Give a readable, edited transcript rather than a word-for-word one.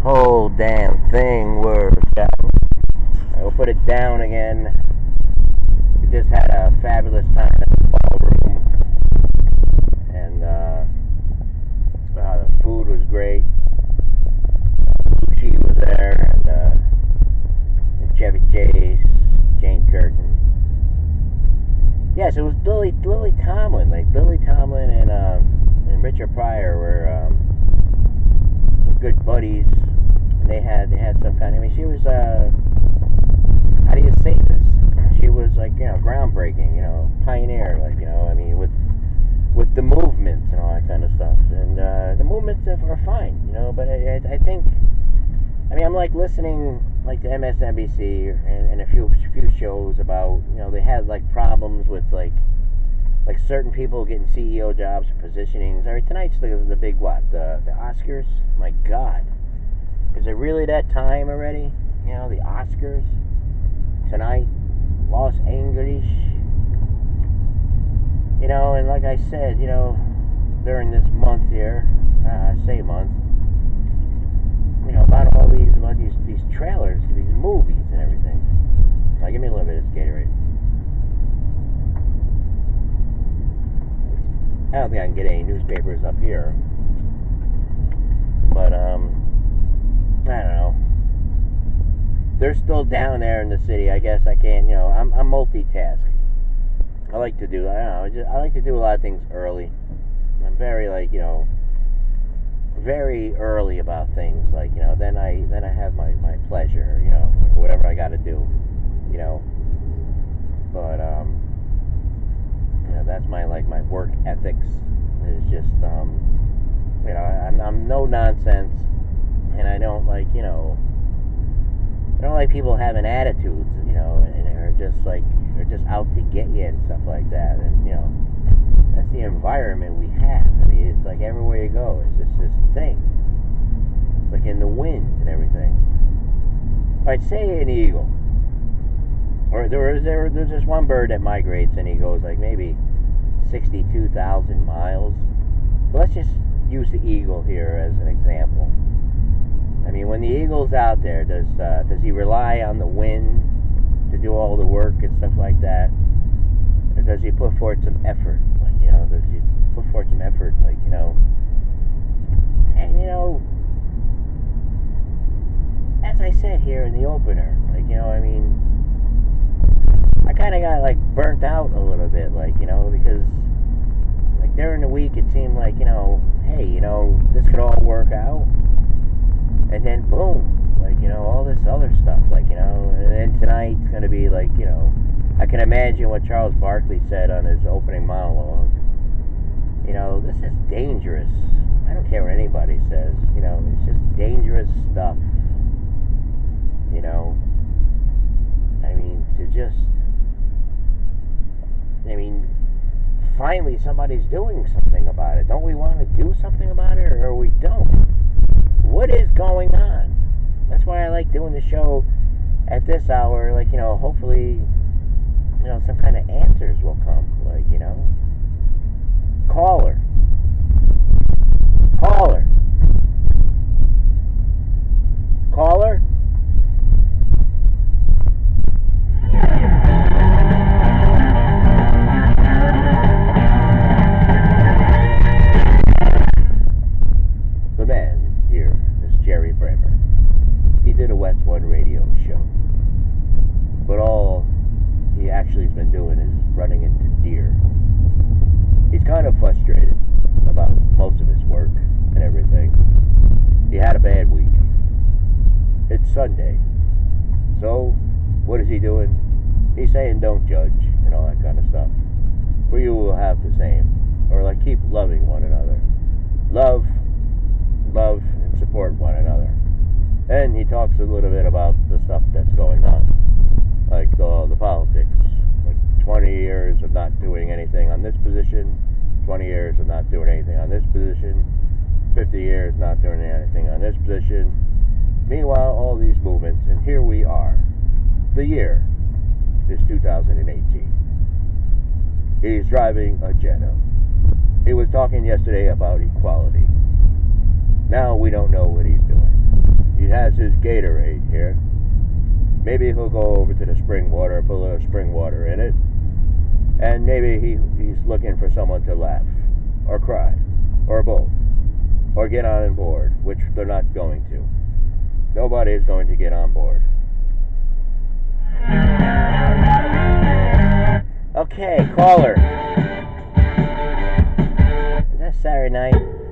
whole damn thing worked out. I will put it down again. We just had a fabulous time at the ballroom, and the food was great. She was there, and Chevy Chase, Jane Curtin. Yes, it was Lily Tomlin. Like Lily Tomlin and Richard Pryor were good buddies, and they had some kind of. I mean, she was how do you say this? She was like groundbreaking, pioneer, like I mean with the movements and all that kind of stuff, and the movements are fine, but I think. I mean, I'm like listening like to MSNBC and a few shows about they had like problems with like certain people getting CEO jobs and positionings. I mean, tonight's the big what the Oscars. My God, is it really that time already? The Oscars tonight, Los Angeles. And like I said, during this month here, I say month. About these trailers to these movies and everything. Now, give me a little bit of this Gatorade. I don't think I can get any newspapers up here, but I don't know. They're still down there in the city. I guess I can't. I'm multitask. I like to do. I like to do a lot of things early. I'm very very early about things, then I have my pleasure, whatever I got to do, but that's my work ethics is just I'm no nonsense, and I don't like people having attitudes, and are just out to get you and stuff like that, and that's the environment we have. I mean, it's like everywhere you go, it's just this thing. It's like in the wind and everything. I'd say an eagle. Or there's just one bird that migrates and he goes like maybe 62,000 miles. But let's just use the eagle here as an example. I mean, when the eagle's out there, does he rely on the wind to do all the work and stuff like that? Or does he put forth some effort? Does he put forth some effort, and as I said here in the opener, I mean, I kind of got burnt out a little bit, because during the week it seemed like, hey, this could all work out, and then boom, all this other stuff, and then tonight's gonna be I can imagine what Charles Barkley said on his opening monologue. This is dangerous. I don't care what anybody says. It's just dangerous stuff. I mean, finally somebody's doing something about it. Don't we want to do something about it, or we don't? What is going on? That's why I like doing the show at this hour. Hopefully, some kind of answers will come. Caller. The man here is Jerry Bramer. He did a West One radio show, but all he actually has been doing is running into deer. He's kind of frustrated about most of his work and everything. He had a bad week. It's Sunday. So, what is he doing? He's saying don't judge and all that kind of stuff. For you will have the same. Or keep loving one another. Love, and support one another. And he talks a little bit about the stuff that's going on. The politics. 20 years of not doing anything on this position, 20 years of not doing anything on this position, 50 years not doing anything on this position. Meanwhile, all these movements, and here we are. The year is 2018. He's driving a Jetta. He was talking yesterday about equality. Now we don't know what he's doing. He has his Gatorade here. Maybe he'll go over to the spring water, put a little spring water in it, and maybe he's looking for someone to laugh, or cry, or both, or get on board, which they're not going to. Nobody is going to get on board. Okay, caller. Is that Saturday night?